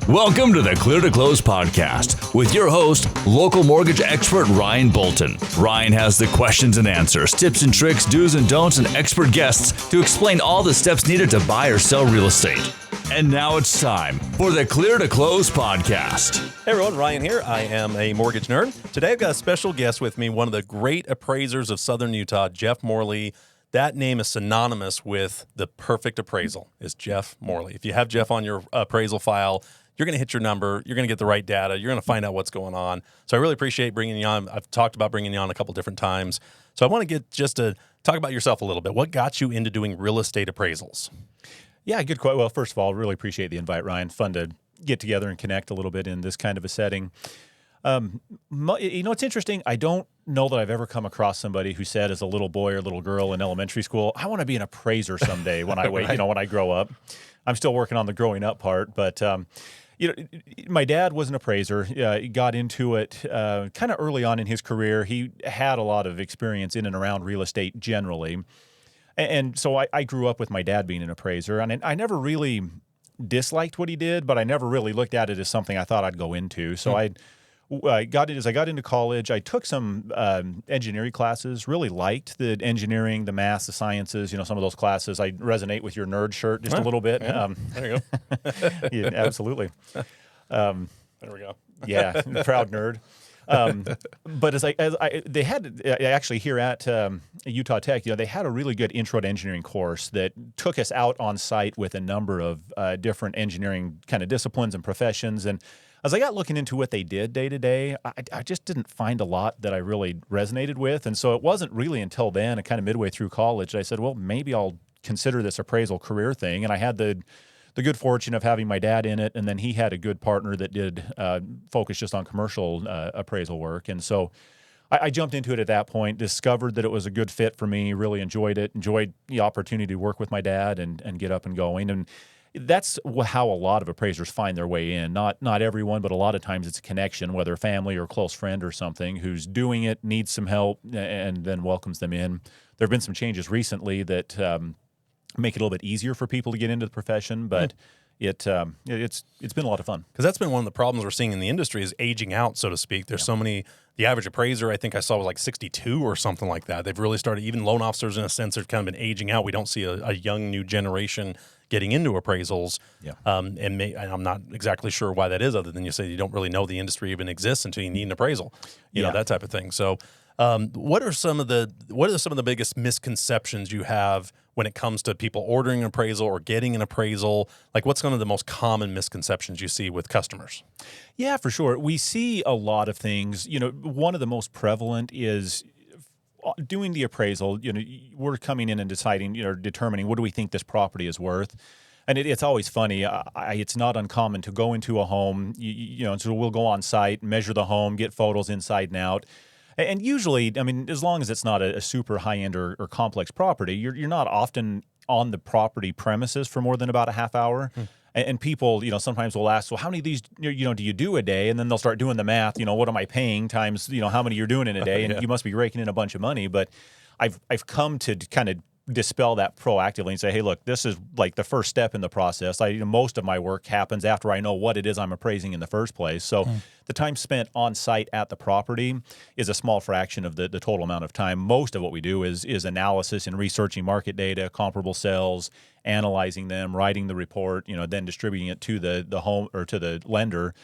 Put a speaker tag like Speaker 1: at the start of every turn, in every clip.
Speaker 1: Welcome to the Clear to Close podcast with your host, local mortgage expert Ryan Bolton. Ryan has the questions and answers, tips and tricks, do's and don'ts, and expert guests to explain all the steps needed to buy or sell real estate. And now it's time for the Clear to Close podcast.
Speaker 2: Hey everyone, Ryan here. I am a mortgage nerd. Today I've got a special guest with me, one of the great appraisers of Southern Utah, Jeff Morley. That name is synonymous with the perfect appraisal, is Jeff Morley. If you have Jeff on your appraisal file, you're going to hit your number, you're going to get the right data, you're going to find out what's going on. So I really appreciate bringing you on. I've talked about bringing you on a couple different times. So I want to get just to talk about yourself a little bit. What got you into doing real estate appraisals?
Speaker 3: Yeah, good. Well, first of all, really appreciate the invite, Ryan. Fun to get together and connect a little bit in this kind of a setting. It's interesting. I don't know that I've ever come across somebody who said as a little boy or little girl in elementary school, I want to be an appraiser someday when I
Speaker 2: Right.
Speaker 3: when I grow up. I'm still working on the growing up part, but my dad was an appraiser. He got into it kind of early on in his career. He had a lot of experience in and around real estate generally. And so I grew up with my dad being an appraiser, and I never really disliked what he did, but I never really looked at it as something I thought I'd go into. So I got into college. I took some engineering classes, really liked the engineering, the math, the sciences, some of those classes. I resonate with your nerd shirt just a little bit.
Speaker 2: Yeah. There you go.
Speaker 3: Yeah, absolutely.
Speaker 2: There we go.
Speaker 3: Yeah, proud nerd. But they had actually here at Utah Tech, they had a really good intro to engineering course that took us out on site with a number of different engineering kind of disciplines and professions. And as I got looking into what they did day to day, I just didn't find a lot that I really resonated with. And so it wasn't really until then, and kind of midway through college, I said, well, maybe I'll consider this appraisal career thing. And I had the good fortune of having my dad in it, and then he had a good partner that did focus just on commercial appraisal work. And so I jumped into it at that point, discovered that it was a good fit for me, really enjoyed it, enjoyed the opportunity to work with my dad and get up and going. And that's how a lot of appraisers find their way in. Not everyone, but a lot of times it's a connection, whether family or close friend or something, who's doing it, needs some help, and then welcomes them in. There have been some changes recently that make it a little bit easier for people to get into the profession, but it's been a lot of fun.
Speaker 2: Because that's been one of the problems we're seeing in the industry is aging out, so to speak. There's so many. The average appraiser, I think I saw, was like 62 or something like that. They've really started, even loan officers in a sense, have kind of been aging out. We don't see a young new generation getting into appraisals. Yeah. And I'm not exactly sure why that is, other than you say you don't really know the industry even exists until you need an appraisal, you know, that type of thing. So what are some of the biggest misconceptions you have when it comes to people ordering an appraisal or getting an appraisal? Like, what's one of the most common misconceptions you see with customers?
Speaker 3: Yeah, for sure. We see a lot of things. One of the most prevalent is doing the appraisal. We're coming in and deciding, determining what do we think this property is worth. And it's always funny. It's not uncommon to go into a home, so we'll go on site, measure the home, get photos inside and out. And usually, as long as it's not a super high-end or complex property, you're not often on the property premises for more than about a half hour. And people, sometimes will ask, well, how many of these, do you do a day? And then they'll start doing the math, what am I paying times, how many you're doing in a day? And you must be raking in a bunch of money. But I've come to kind of dispel that proactively and say, hey, look, this is like the first step in the process. Most of my work happens after I know what it is I'm appraising in the first place. So the time spent on site at the property is a small fraction of the total amount of time. Most of what we do is analysis and researching market data, comparable sales, analyzing them, writing the report, then distributing it to the home or to the lender.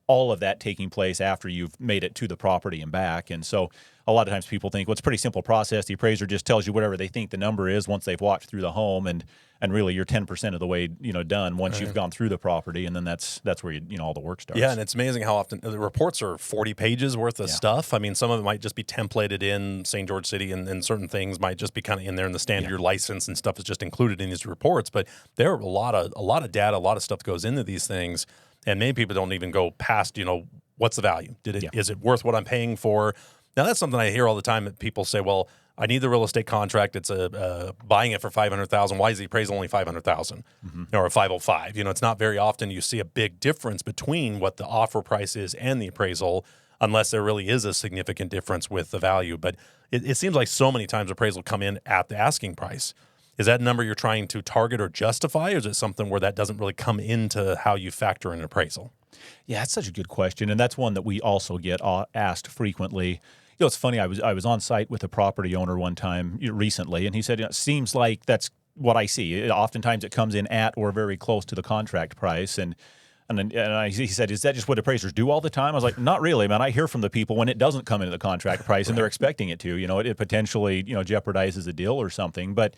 Speaker 3: All of that taking place after you've made it to the property and back. And so a lot of times people think, well, it's a pretty simple process. The appraiser just tells you whatever they think the number is once they've walked through the home, and really you're 10% of the way done once you've gone through the property, and then that's where all the work starts.
Speaker 2: Yeah, and it's amazing how often the reports are 40 pages worth of stuff. Some of it might just be templated in St. George City, and certain things might just be kind of in there in the standard. Your license and stuff is just included in these reports. But there are a lot of data, a lot of stuff goes into these things. And many people don't even go past, what's the value? Is it worth what I'm paying for? Now, that's something I hear all the time that people say, well, I need the real estate contract. It's buying it for $500,000. Why is the appraisal only $500,000 or $505,000? It's not very often you see a big difference between what the offer price is and the appraisal, unless there really is a significant difference with the value. But it seems like so many times appraisal come in at the asking price. Is that a number you're trying to target or justify, or is it something where that doesn't really come into how you factor in an appraisal?
Speaker 3: Yeah, that's such a good question, and that's one that we also get asked frequently. It's funny. I was on site with a property owner one time recently, and he said, "It seems like that's what I see. Oftentimes, it comes in at or very close to the contract price." He said, "Is that just what appraisers do all the time?" I was like, "Not really, man. I hear from the people when it doesn't come into the contract price, and they're expecting it to. It potentially jeopardizes a deal or something." But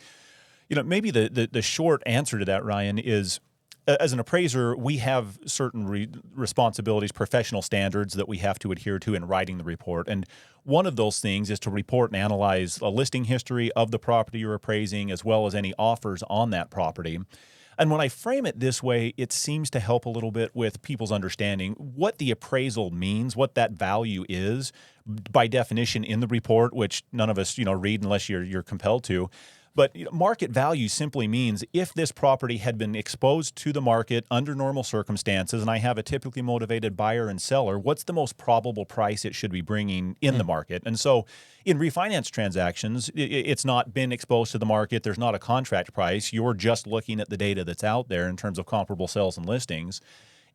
Speaker 3: maybe the short answer to that, Ryan, is, as an appraiser, we have certain responsibilities, professional standards that we have to adhere to in writing the report. And one of those things is to report and analyze a listing history of the property you're appraising, as well as any offers on that property. And when I frame it this way, it seems to help a little bit with people's understanding what the appraisal means, what that value is, by definition in the report, which none of us read unless you're compelled to. But market value simply means if this property had been exposed to the market under normal circumstances, and I have a typically motivated buyer and seller, what's the most probable price it should be bringing in the market? And so in refinance transactions, it's not been exposed to the market. There's not a contract price. You're just looking at the data that's out there in terms of comparable sales and listings.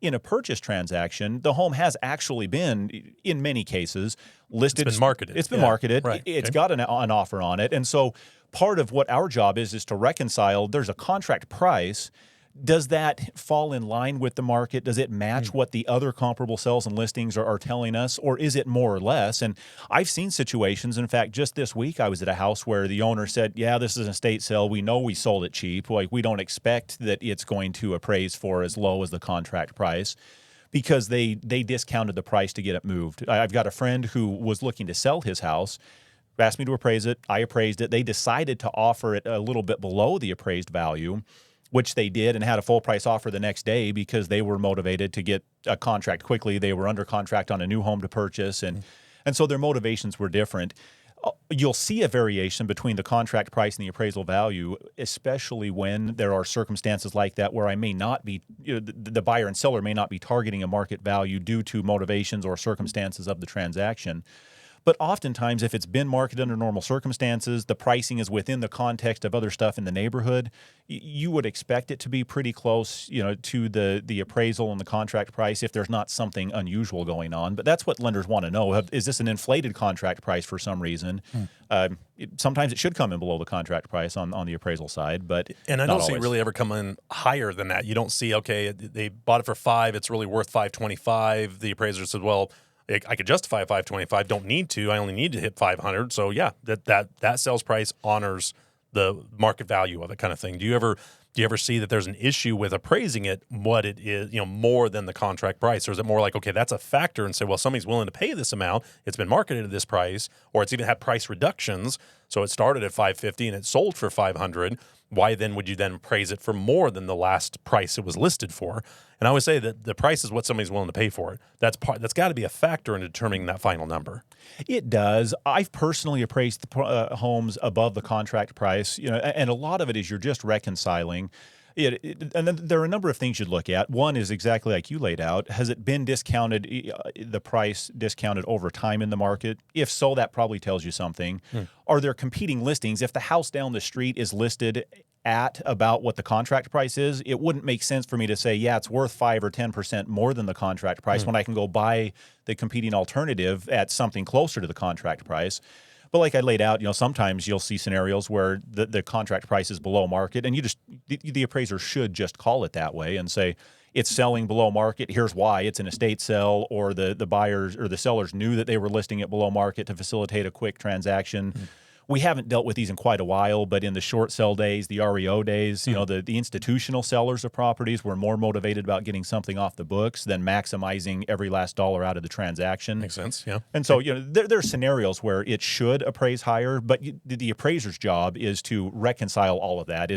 Speaker 3: In a purchase transaction, the home has actually been, in many cases, listed.
Speaker 2: It's been marketed.
Speaker 3: It's been marketed.
Speaker 2: Right.
Speaker 3: It's got an offer on it. And so part of what our job is to reconcile, there's a contract price. Does that fall in line with the market? Does it match what the other comparable sales and listings are telling us? Or is it more or less? And I've seen situations, in fact, just this week I was at a house where the owner said, "Yeah, this is an estate sale. We know we sold it cheap. Like, we don't expect that it's going to appraise for as low as the contract price," because they discounted the price to get it moved. I've got a friend who was looking to sell his house, asked me to appraise it. I appraised it. They decided to offer it a little bit below the appraised value, which they did, and had a full price offer the next day because they were motivated to get a contract quickly. They were under contract on a new home to purchase, and so their motivations were different. You'll see a variation between the contract price and the appraisal value, especially when there are circumstances like that where I may not be, the buyer and seller may not be targeting a market value due to motivations or circumstances of the transaction. But oftentimes, if it's been marketed under normal circumstances, the pricing is within the context of other stuff in the neighborhood, you would expect it to be pretty close, to the appraisal and the contract price if there's not something unusual going on. But that's what lenders want to know. Is this an inflated contract price for some reason? Sometimes it should come in below the contract price on the appraisal side, but
Speaker 2: and I
Speaker 3: not
Speaker 2: don't see it
Speaker 3: always.
Speaker 2: really ever come in higher than that. You don't see, okay, they bought it for $5, it's really worth $525. The appraiser said, well, I could justify $525. Don't need to. I only need to hit $500. So yeah, that sales price honors the market value of it, kind of thing. Do you ever see that there's an issue with appraising it what it is, more than the contract price, or is it more like, okay, that's a factor, and say, well, somebody's willing to pay this amount. It's been marketed at this price, or it's even had price reductions. So it started at $550 and it sold for $500. Why then would you then appraise it for more than the last price it was listed for? And I always say that the price is what somebody's willing to pay for it. That's got to be a factor in determining that final number.
Speaker 3: It does. I've personally appraised homes above the contract price, and a lot of it is you're just reconciling. And then there are a number of things you'd look at. One is exactly like you laid out. Has it been discounted, the price discounted over time in the market? If so, that probably tells you something. Are there competing listings? If the house down the street is listed at about what the contract price is, it wouldn't make sense for me to say, yeah, it's worth 5 or 10% more than the contract price when I can go buy the competing alternative at something closer to the contract price. But like I laid out, sometimes you'll see scenarios where the contract price is below market, and the appraiser should just call it that way and say it's selling below market. Here's why: it's an estate sale, or the buyers or the sellers knew that they were listing it below market to facilitate a quick transaction. We haven't dealt with these in quite a while, but in the short sell days, the REO days, the institutional sellers of properties were more motivated about getting something off the books than maximizing every last dollar out of the transaction.
Speaker 2: Makes sense, yeah.
Speaker 3: And so, there are scenarios where it should appraise higher, but the appraiser's job is to reconcile all of that.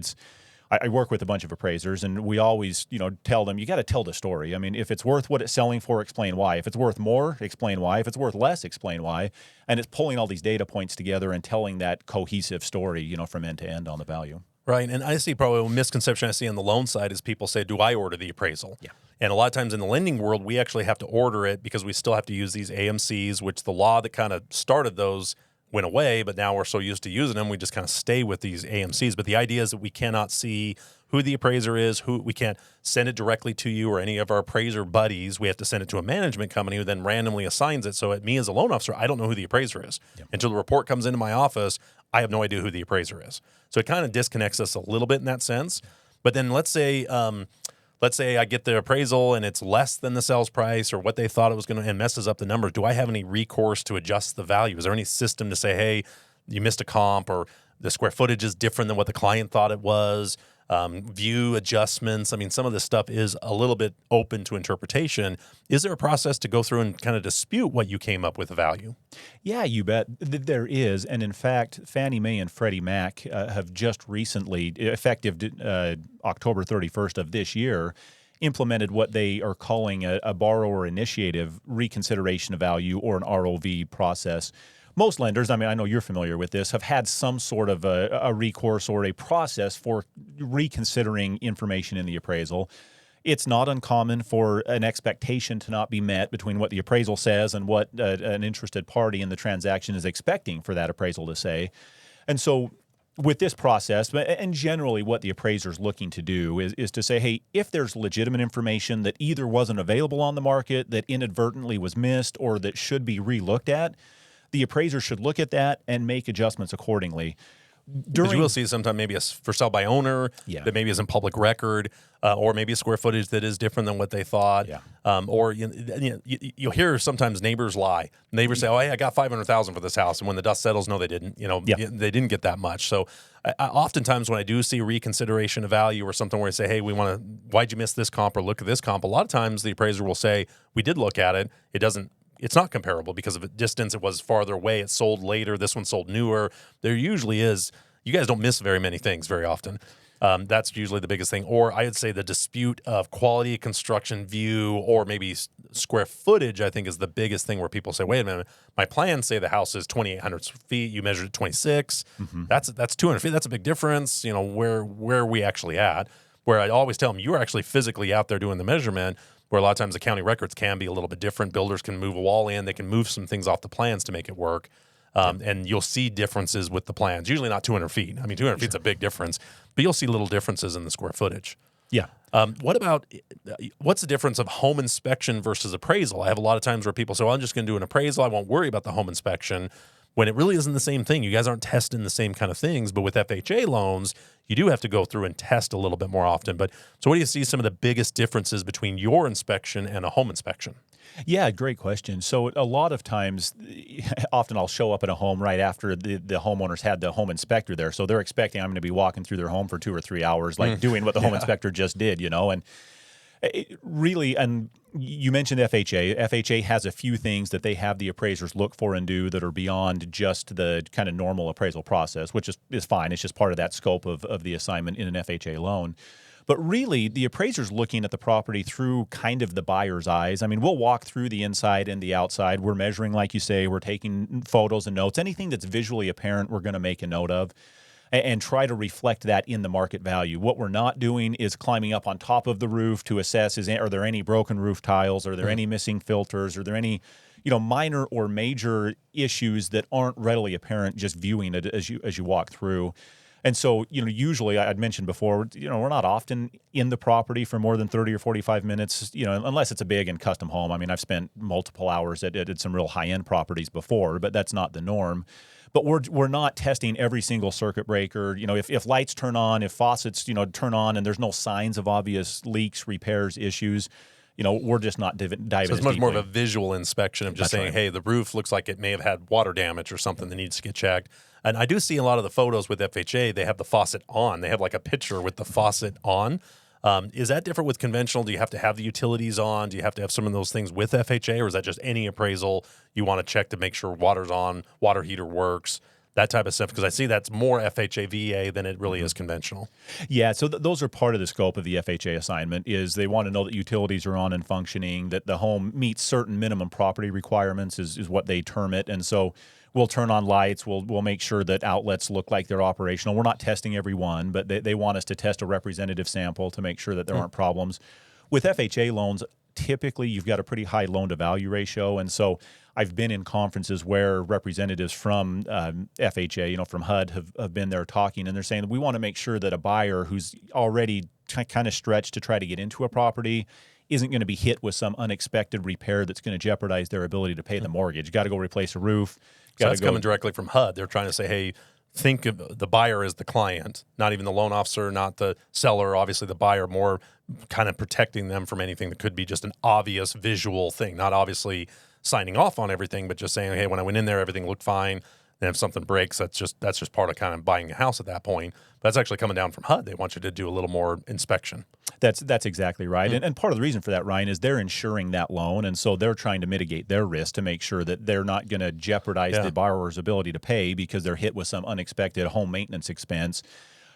Speaker 3: I work with a bunch of appraisers, and we always, tell them, you got to tell the story. I mean, if it's worth what it's selling for, explain why. If it's worth more, explain why. If it's worth less, explain why. And it's pulling all these data points together and telling that cohesive story, from end to end on the value.
Speaker 2: Right, and I see probably a misconception I see on the loan side is people say, do I order the appraisal? Yeah. And a lot of times in the lending world, we actually have to order it because we still have to use these AMCs, which the law that kind of started those went away, but now we're so used to using them, we just kind of stay with these AMCs. But the idea is that we cannot see who the appraiser is, who we can't send it directly to you or any of our appraiser buddies. We have to send it to a management company who then randomly assigns it. So at me as a loan officer, I don't know who the appraiser is. Until the report comes into my office, I have no idea who the appraiser is. So it kind of disconnects us a little bit in that sense. But then let's say I get the appraisal and it's less than the sales price or what they thought it was going to, and messes up the numbers. Do I have any recourse to adjust the value? Is there any system to say, hey, you missed a comp, or the square footage is different than what the client thought it was? View adjustments. I mean, some of this stuff is a little bit open to interpretation. Is there a process to go through and kind of dispute what you came up with a value?
Speaker 3: Yeah, you bet. There is. And in fact, Fannie Mae and Freddie Mac have just recently, effective October 31st of this year, implemented what they are calling a borrower initiative reconsideration of value, or an ROV process. Most lenders, I mean, I know you're familiar with this, have had some sort of a recourse or a process for reconsidering information in the appraisal. It's not uncommon for an expectation to not be met between what the appraisal says and what an interested party in the transaction is expecting for that appraisal to say. And so with this process, and generally what the appraiser is looking to do is to say, hey, if there's legitimate information that either wasn't available on the market, that inadvertently was missed, or that should be relooked at, the appraiser should look at that and make adjustments accordingly.
Speaker 2: Because you will see sometimes maybe a for sale by owner that maybe isn't public record, or maybe a square footage that is different than what they thought. Or you'll hear sometimes neighbors lie. Neighbors say, "Oh, hey, I got $500,000 for this house," and when the dust settles, no, they didn't. They didn't get that much. So, oftentimes when I do see reconsideration of value or something where I say, "Hey, why'd you miss this comp or look at this comp?" A lot of times the appraiser will say, "We did look at it. It's not comparable because of a distance. It was farther away. It sold later. This one sold newer." There usually is. You guys don't miss very many things very often. That's usually the biggest thing. Or I would say the dispute of quality, construction, view, or maybe square footage, I think, is the biggest thing where people say, wait a minute, my plans say the house is 2,800 feet. You measured it 26. That's 200 feet. That's a big difference. Where are we actually at? Where I always tell them, you are actually physically out there doing the measurement. Where a lot of times the county records can be a little bit different. Builders can move a wall in. They can move some things off the plans to make it work. And you'll see differences with the plans. Usually not 200 feet. I mean, 200 feet's a big difference. But you'll see little differences in the square footage.
Speaker 3: Yeah.
Speaker 2: What's the difference of home inspection versus appraisal? I have a lot of times where people say, well, I'm just going to do an appraisal. I won't worry about the home inspection, when it really isn't the same thing. You guys aren't testing the same kind of things. But with FHA loans, you do have to go through and test a little bit more often. So what do you see some of the biggest differences between your inspection and a home inspection?
Speaker 3: Yeah, great question. So a lot of times, often I'll show up at a home right after the homeowners had the home inspector there. So they're expecting I'm going to be walking through their home for 2 or 3 hours, like doing what the home inspector just did, and really, and you mentioned FHA. FHA has a few things that they have the appraisers look for and do that are beyond just the kind of normal appraisal process, which is fine. It's just part of that scope of the assignment in an FHA loan. But really, the appraiser's looking at the property through kind of the buyer's eyes. I mean, we'll walk through the inside and the outside. We're measuring, like you say, we're taking photos and notes. Anything that's visually apparent, we're going to make a note of and try to reflect that in the market value. What we're not doing is climbing up on top of the roof to assess, are there any broken roof tiles? Are there any missing filters? Are there any minor or major issues that aren't readily apparent just viewing it as you walk through? And so, usually I'd mentioned before, we're not often in the property for more than 30 or 45 minutes, unless it's a big and custom home. I mean, I've spent multiple hours at some real high-end properties before, but that's not the norm. But we're not testing every single circuit breaker. If lights turn on, if faucets, turn on and there's no signs of obvious leaks, repairs, issues, we're just not diving
Speaker 2: So it's much
Speaker 3: deeply.
Speaker 2: more of a visual inspection of just saying,
Speaker 3: right.
Speaker 2: hey, the roof looks like it may have had water damage or something that needs to get checked. And I do see a lot of the photos with FHA, they have the faucet on. They have like a picture with the faucet on. Is that different with conventional? Do you have to have the utilities on? Do you have to have some of those things with FHA? Or is that just any appraisal you want to check to make sure water's on, water heater works, that type of stuff? Because I see that's more FHA VA than it really is conventional.
Speaker 3: Yeah, so those are part of the scope of the FHA assignment. Is they want to know that utilities are on and functioning, that the home meets certain minimum property requirements is what they term it. And so we'll turn on lights. We'll make sure that outlets look like they're operational. We're not testing every one, but they want us to test a representative sample to make sure that there aren't problems. With FHA loans, typically you've got a pretty high loan-to-value ratio, and so I've been in conferences where representatives from FHA, from HUD have been there talking, and they're saying that we want to make sure that a buyer who's already kind of stretched to try to get into a property isn't going to be hit with some unexpected repair that's going to jeopardize their ability to pay the mortgage. Got to go replace a roof.
Speaker 2: So that's coming directly from HUD. They're trying to say, hey, think of the buyer as the client, not even the loan officer, not the seller, obviously the buyer, more kind of protecting them from anything that could be just an obvious visual thing, not obviously signing off on everything, but just saying, hey, when I went in there, everything looked fine. Then if something breaks, that's just part of kind of buying a house at that point. But that's actually coming down from HUD. They want you to do a little more inspection.
Speaker 3: That's exactly right. And part of the reason for that, Ryan, is they're insuring that loan. And so they're trying to mitigate their risk to make sure that they're not going to jeopardize the borrower's ability to pay because they're hit with some unexpected home maintenance expense.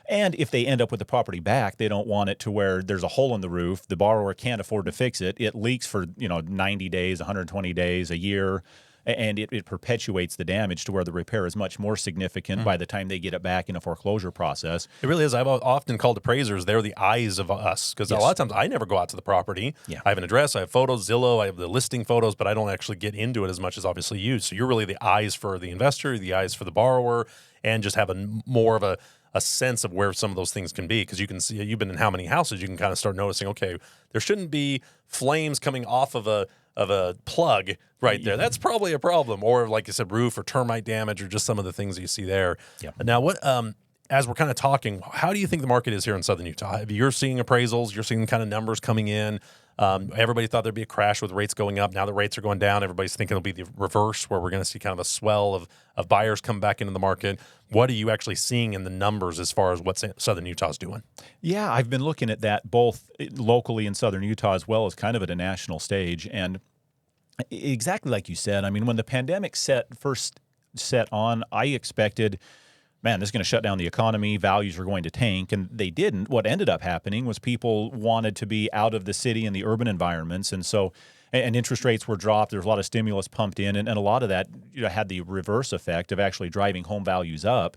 Speaker 3: And if they end up with the property back, they don't want it to where there's a hole in the roof, the borrower can't afford to fix it, it leaks for 90 days, 120 days, a year, and it perpetuates the damage to where the repair is much more significant by the time they get it back in a foreclosure process.
Speaker 2: It really is. I've often called appraisers, they're the eyes of us, because a lot of times I never go out to the property.
Speaker 3: Yeah.
Speaker 2: I have an address, I have photos, Zillow, I have the listing photos, but I don't actually get into it as much as obviously you. So you're really the eyes for the investor, the eyes for the borrower, and just have more of a sense of where some of those things can be, because you can see, you've been in how many houses, you can kind of start noticing, okay, there shouldn't be flames coming off of a plug right there. That's probably a problem. Or like you said, roof or termite damage, or just some of the things that you see there.
Speaker 3: Yeah.
Speaker 2: Now, what as we're kind of talking, how do you think the market is here in Southern Utah? You're seeing appraisals, you're seeing kind of numbers coming in. Everybody thought there'd be a crash with rates going up. Now the rates are going down. Everybody's thinking it'll be the reverse, where we're going to see kind of a swell of buyers come back into the market. What are you actually seeing in the numbers as far as what Southern Utah's doing? Yeah,
Speaker 3: I've been looking at that both locally in Southern Utah as well as kind of at a national stage. And exactly like you said, I mean, when the pandemic first set on, I expected, man, this is going to shut down the economy, values are going to tank, and they didn't. What ended up happening was people wanted to be out of the city and the urban environments, and so interest rates were dropped. There was a lot of stimulus pumped in, and a lot of that had the reverse effect of actually driving home values up.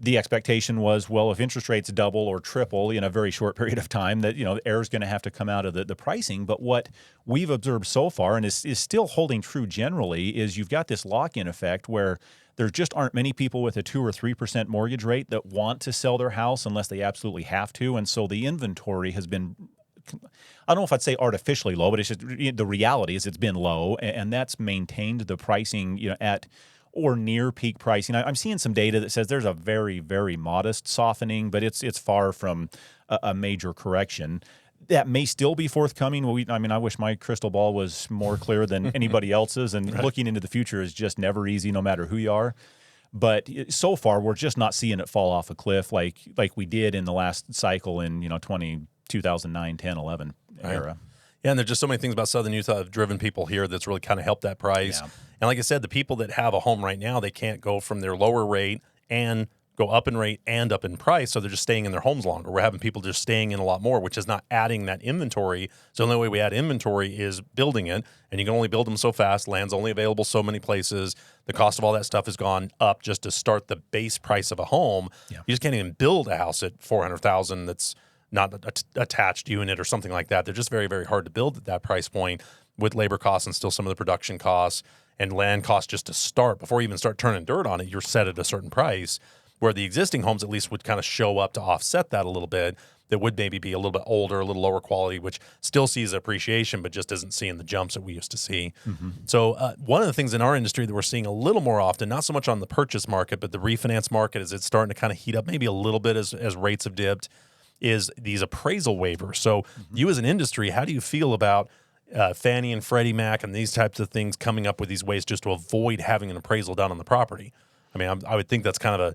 Speaker 3: The expectation was, well, if interest rates double or triple in a very short period of time, that air is going to have to come out of the pricing. But what we've observed so far, and is still holding true generally, is you've got this lock-in effect where there just aren't many people with a 2 or 3% mortgage rate that want to sell their house unless they absolutely have to. And so the inventory has been, I don't know if I'd say artificially low, but it's just, the reality is it's been low, and that's maintained the pricing at or near peak pricing. I'm seeing some data that says there's a very, very modest softening, but it's far from a major correction. That may still be forthcoming. I wish my crystal ball was more clear than anybody else's, and looking into the future is just never easy, no matter who you are. But so far, we're just not seeing it fall off a cliff like we did in the last cycle in 2009, 10, 11 era.
Speaker 2: Yeah, and there's just so many things about Southern Utah that have driven people here that's really kind of helped that price. Yeah. And like I said, the people that have a home right now, they can't go from their lower rate and go up in rate and up in price, so they're just staying in their homes longer. We're having people just staying in a lot more, which is not adding that inventory. So the only way we add inventory is building it, and you can only build them so fast. Land's only available so many places. The cost of all that stuff has gone up just to start the base price of a home. Yeah. You just can't even build a house at $400,000 that's not an attached unit or something like that. They're just very, very hard to build at that price point, with labor costs and still some of the production costs and land costs just to start. Before you even start turning dirt on it, you're set at a certain price, where the existing homes at least would kind of show up to offset that a little bit. That would maybe be a little bit older, a little lower quality, which still sees appreciation, but just isn't seeing the jumps that we used to see. Mm-hmm. So one of the things in our industry that we're seeing a little more often, not so much on the purchase market, but the refinance market, as it's starting to kind of heat up maybe a little bit as rates have dipped, is these appraisal waivers. So you as an industry, how do you feel about Fannie and Freddie Mac and these types of things coming up with these ways just to avoid having an appraisal done on the property? I mean, I would think that's kind of a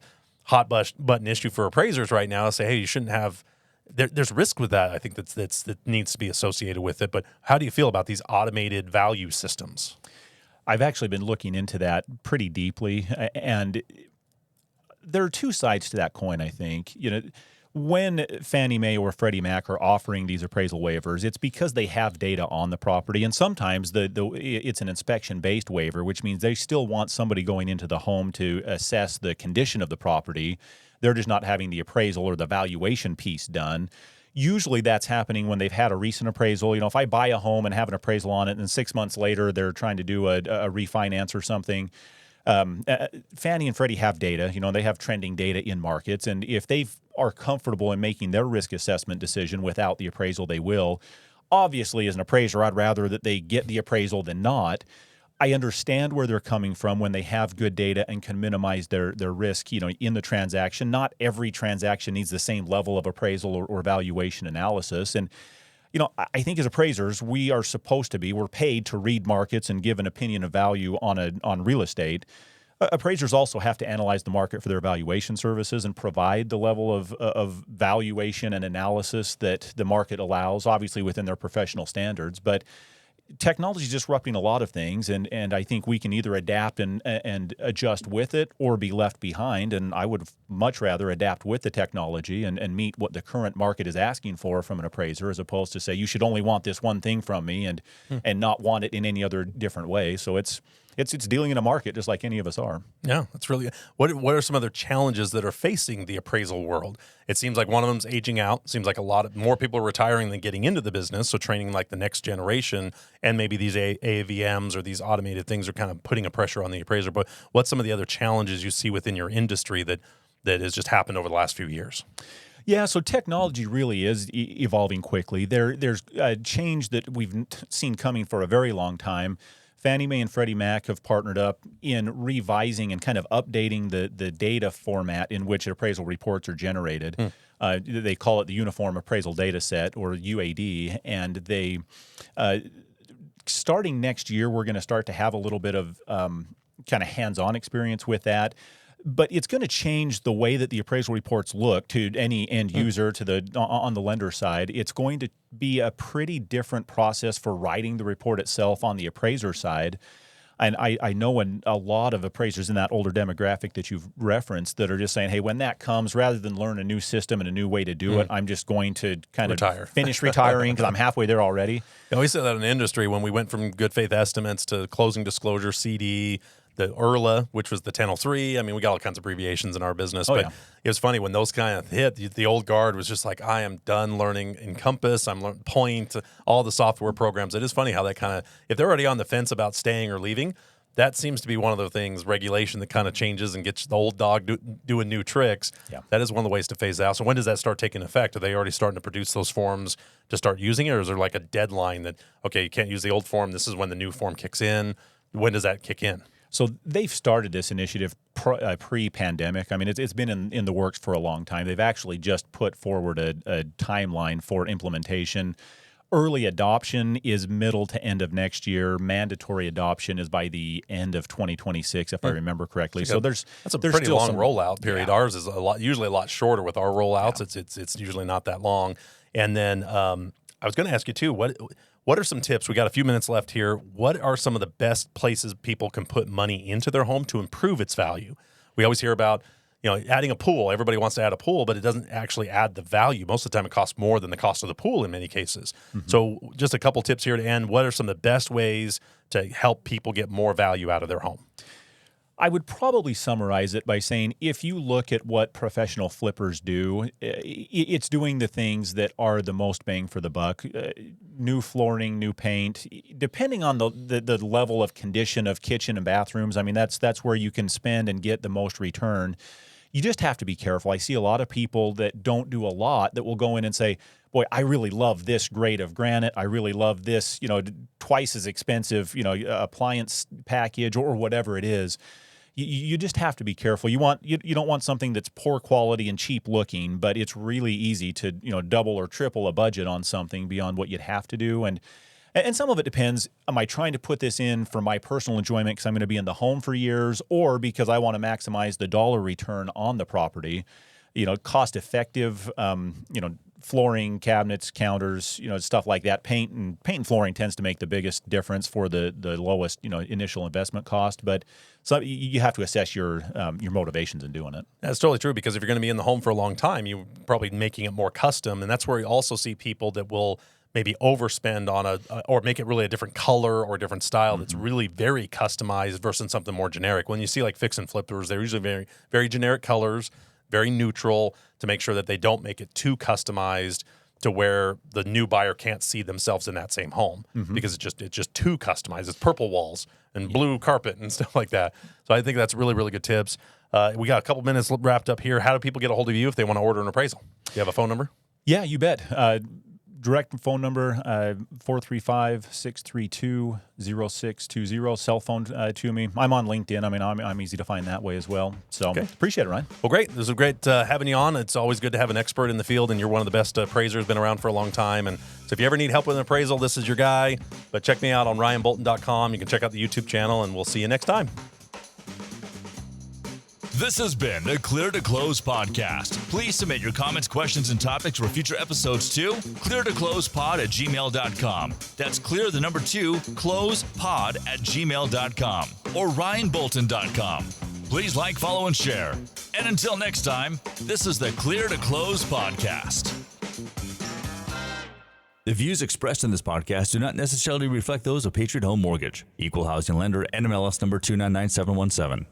Speaker 2: hot button issue for appraisers right now. Say, hey, you shouldn't have. There's risk with that. I think that needs to be associated with it. But how do you feel about these automated value systems?
Speaker 3: I've actually been looking into that pretty deeply, and there are two sides to that coin. I think when Fannie Mae or Freddie Mac are offering these appraisal waivers, it's because they have data on the property, and sometimes it's an inspection-based waiver, which means they still want somebody going into the home to assess the condition of the property. They're just not having the appraisal or the valuation piece done. Usually that's happening when they've had a recent appraisal. If I buy a home and have an appraisal on it and 6 months later they're trying to do a refinance or something, Fannie and Freddie have data. They have trending data in markets. And if they are comfortable in making their risk assessment decision without the appraisal, they will. Obviously, as an appraiser, I'd rather that they get the appraisal than not. I understand where they're coming from when they have good data and can minimize their risk, in the transaction. Not every transaction needs the same level of appraisal or valuation analysis. And, I think as appraisers, we're paid to read markets and give an opinion of value on real estate. Appraisers also have to analyze the market for their valuation services and provide the level of valuation and analysis that the market allows, obviously within their professional standards. But technology is disrupting a lot of things, and I think we can either adapt and adjust with it or be left behind. And I would much rather adapt with the technology and meet what the current market is asking for from an appraiser, as opposed to say, you should only want this one thing from me and not want it in any other different way. So it's dealing in a market just like any of us are.
Speaker 2: Yeah, that's really good. What are some other challenges that are facing the appraisal world? It seems like one of them is aging out. It seems like more people are retiring than getting into the business, so training like the next generation, and maybe these AVMs or these automated things are kind of putting a pressure on the appraiser. But what's some of the other challenges you see within your industry that has just happened over the last few years?
Speaker 3: Yeah, so technology really is evolving quickly. There's a change that we've seen coming for a very long time. Fannie Mae and Freddie Mac have partnered up in revising and kind of updating the data format in which appraisal reports are generated. They call it the Uniform Appraisal Data Set, or UAD, and they starting next year, we're going to start to have a little bit of kind of hands-on experience with that. But it's going to change the way that the appraisal reports look to any end user on the lender side. It's going to be a pretty different process for writing the report itself on the appraiser side. And I know a lot of appraisers in that older demographic that you've referenced that are just saying, hey, when that comes, rather than learn a new system and a new way to do it, I'm just going to kind of finish retiring because I'm halfway there already.
Speaker 2: Yeah, we said that in the industry when we went from good faith estimates to closing disclosure, CD, the URLA, which was the 1003. I mean, we got all kinds of abbreviations in our business, but it was funny when those kind of hit, the old guard was just like, I am done learning Encompass. I'm learning Point, all the software programs. It is funny how that kind of, if they're already on the fence about staying or leaving, that seems to be one of the things, regulation that kind of changes and gets the old dog doing new tricks. Yeah. That is one of the ways to phase out. So when does that start taking effect? Are they already starting to produce those forms to start using it? Or is there like a deadline that, okay, you can't use the old form. This is when the new form kicks in. When does that kick in?
Speaker 3: So they've started this initiative pre-pandemic. I mean, it's been in the works for a long time. They've actually just put forward a timeline for implementation. Early adoption is middle to end of next year. Mandatory adoption is by the end of 2026, if I remember correctly. So that's
Speaker 2: a pretty long rollout period. Yeah. Ours is usually a lot shorter with our rollouts. Yeah. It's usually not that long. And then I was going to ask you too, what are some tips? We got a few minutes left here. What are some of the best places people can put money into their home to improve its value? We always hear about, adding a pool. Everybody wants to add a pool, but it doesn't actually add the value. Most of the time it costs more than the cost of the pool in many cases. Mm-hmm. So just a couple tips here to end. What are some of the best ways to help people get more value out of their home?
Speaker 3: I would probably summarize it by saying if you look at what professional flippers do, it's doing the things that are the most bang for the buck. New flooring, new paint, depending on the level of condition of kitchen and bathrooms. I mean, that's where you can spend and get the most return. You just have to be careful. I see a lot of people that don't do a lot that will go in and say, boy, I really love this grade of granite. I really love this, twice as expensive, appliance package or whatever it is. You just have to be careful. You don't want something that's poor quality and cheap looking, but it's really easy to double or triple a budget on something beyond what you'd have to do. And some of it depends. Am I trying to put this in for my personal enjoyment because I'm going to be in the home for years, or because I want to maximize the dollar return on the property? Cost effective. Flooring, cabinets, counters, stuff like that. Paint and flooring tends to make the biggest difference for the lowest, initial investment cost. But so you have to assess your motivations in doing it.
Speaker 2: That's totally true, because if you're going to be in the home for a long time, you're probably making it more custom, and that's where you also see people that will maybe overspend on or make it really a different color or a different style that's really very customized versus something more generic. When you see like fix and flippers, they're usually very, very generic colors, very neutral, to make sure that they don't make it too customized to where the new buyer can't see themselves in that same home because it's just too customized. It's purple walls and blue carpet and stuff like that. So I think that's really, really good tips. We got a couple minutes wrapped up here. How do people get a hold of you if they want to order an appraisal? Do you have a phone number?
Speaker 3: Yeah, you bet. Direct phone number, 435-632-0620. Cell phone to me. I'm on LinkedIn. I mean, I'm easy to find that way as well. So appreciate it, Ryan.
Speaker 2: Well, great. This was great having you on. It's always good to have an expert in the field, and you're one of the best appraisers, been around for a long time. And so if you ever need help with an appraisal, this is your guy. But check me out on ryanbolton.com. You can check out the YouTube channel, and we'll see you next time.
Speaker 1: This has been the Clear to Close podcast. Please submit your comments, questions, and topics for future episodes to cleartoclosepod@gmail.com. That's clear the number 2 closepod@gmail.com or ryanbolton.com. Please like, follow, and share. And until next time, this is the Clear to Close podcast. The views expressed in this podcast do not necessarily reflect those of Patriot Home Mortgage, Equal Housing Lender NMLS number 299717.